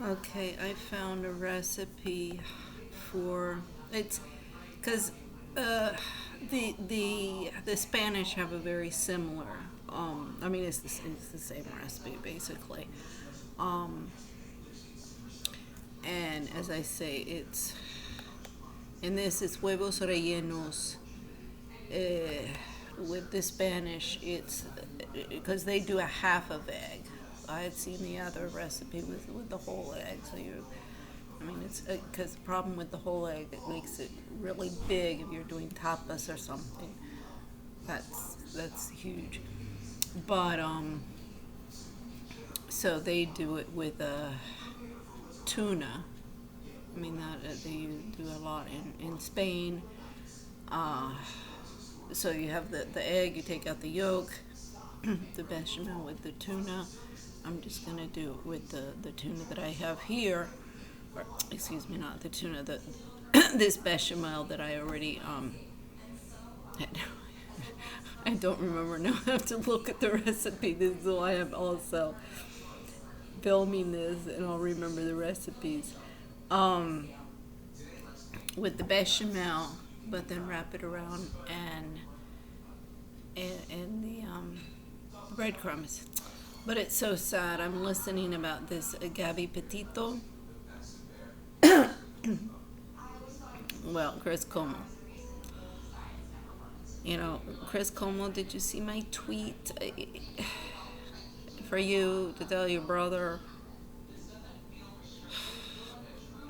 Okay, I found a recipe for it's because uh, the Spanish have a very similar. I mean, it's the same recipe basically. Um, and as I say, it's in this it's huevos rellenos. Uh, with the Spanish, it's because they do a half of egg. I had seen the other recipe with the whole egg, so you. I mean, it's because the problem with the whole egg, it makes it really big if you're doing tapas or something. That's huge. But so they do it with tuna. I mean that they do a lot in Spain. Uh, so you have the egg, you take out the yolk, the bechamel with the tuna. I'm just gonna do it with the tuna that I have here, or excuse me, not the tuna, the this bechamel that I already had. I don't remember now. I have to look at the recipe. This is why I'm also filming this, and I'll remember the recipes. Um, with the bechamel, but then wrap it around and the breadcrumbs. But it's so sad. I'm listening about this Gabby Petito. Well, Chris Como. Chris Como, did you see my tweet? For you to tell your brother.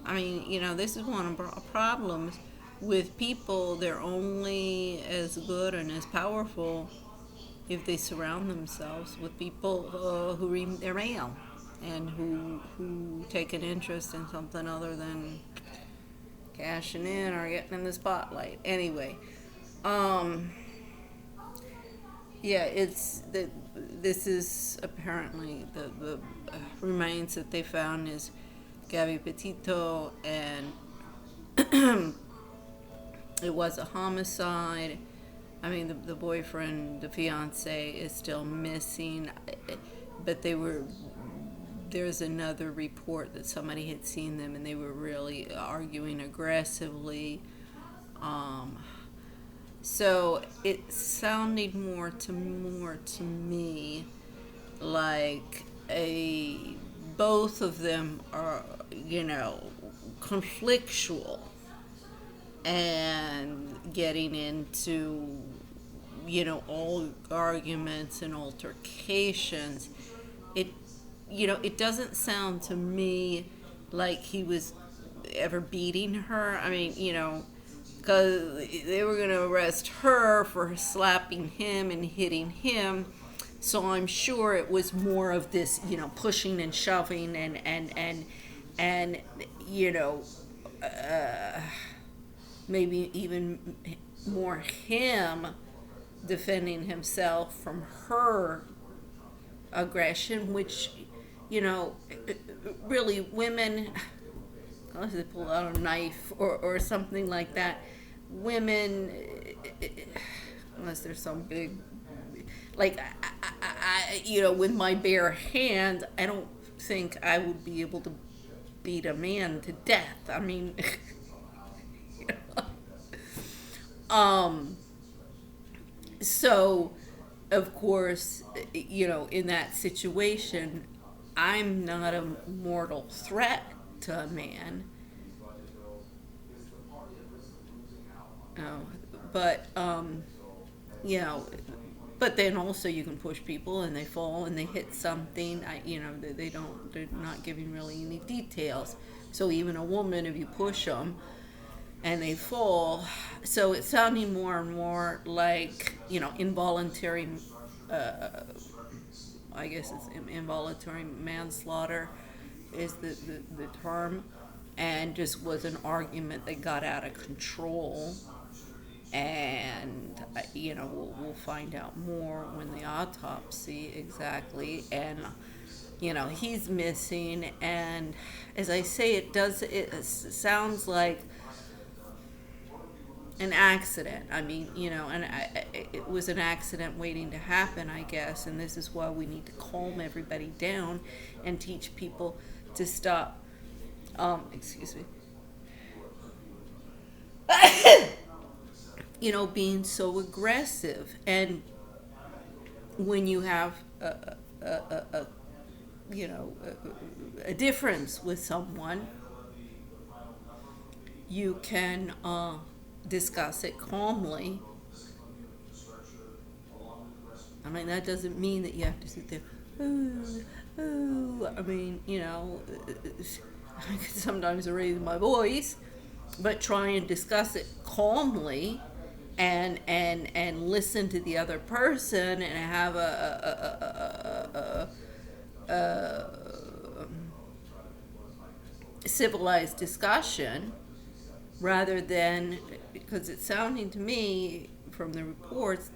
I mean, this is one of the problems with people. They're only as good and as powerful if they surround themselves with people who read their mail and who take an interest in something other than cashing in or getting in the spotlight. Anyway, yeah, this is apparently the remains that they found is Gabby Petito, and it was a homicide. I mean, the boyfriend, the fiance, is still missing, but there's another report that somebody had seen them and they were really arguing aggressively. So it sounded more to me like both of them are, conflictual and getting into, all arguments and altercations. It, it doesn't sound to me like he was ever beating her. I mean, because they were going to arrest her for slapping him and hitting him. So I'm sure it was more of this, pushing and shoving and uh, maybe even more him defending himself from her aggression, which, really women, unless they pull out a knife or something like that, women, unless there's some big, like, with my bare hand, I don't think I would be able to beat a man to death. I mean, you so, of course, in that situation, I'm not a mortal threat to a man. Oh, but, you know, but then also you can push people and they fall and they hit something. They're not giving really any details. So even a woman, if you push them and they fall, so it's sounding more and more like, involuntary, I guess it's involuntary manslaughter is the term, and just was an argument that got out of control. And we'll find out more when the autopsy exactly. And he's missing, and as I say, it sounds like an accident. I mean, it was an accident waiting to happen, I guess, and this is why we need to calm everybody down and teach people to stop Excuse me. Being so aggressive. And when you have a a difference with someone, you can discuss it calmly. I mean, that doesn't mean that you have to sit there, ooh, ooh. I mean, I can sometimes raise my voice, but try and discuss it calmly, and listen to the other person, and have a civilized discussion, rather than, because it's sounding to me from the reports,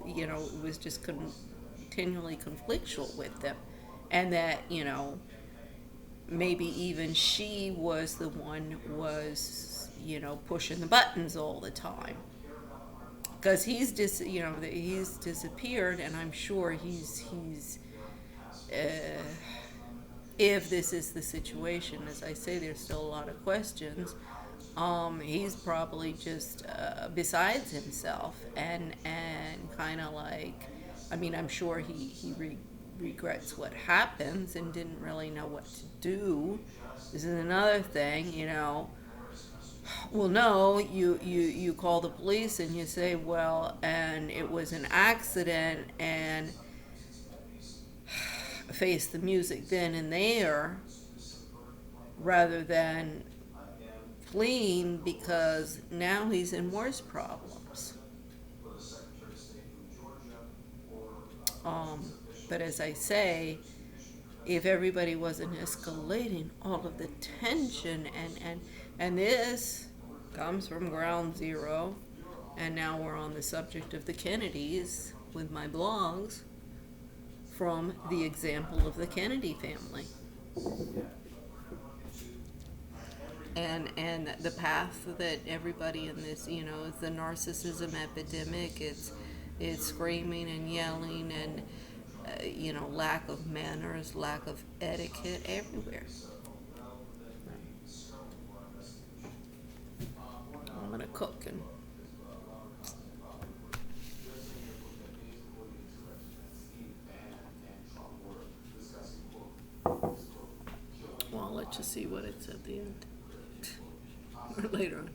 it was just continually conflictual with them, and that maybe even she was the one was pushing the buttons all the time, because he's disappeared, and I'm sure he's uh, if this is the situation, as I say, there's still a lot of questions. He's probably just besides himself, and kind of like, I mean, I'm sure he regrets what happens and didn't really know what to do. This is another thing, Well, no, you call the police and you say, well, and it was an accident, and face the music then and there, rather than fleeing, because now he's in worse problems. Um, but as I say, if everybody wasn't escalating all of the tension, and this comes from ground zero, and now we're on the subject of the Kennedys with my blogs, from the example of the Kennedy family, and the path that everybody in this, is the narcissism epidemic. It's screaming and yelling, and lack of manners, lack of etiquette everywhere. I'm gonna cook, and well, let's just see what it's at the end or later on.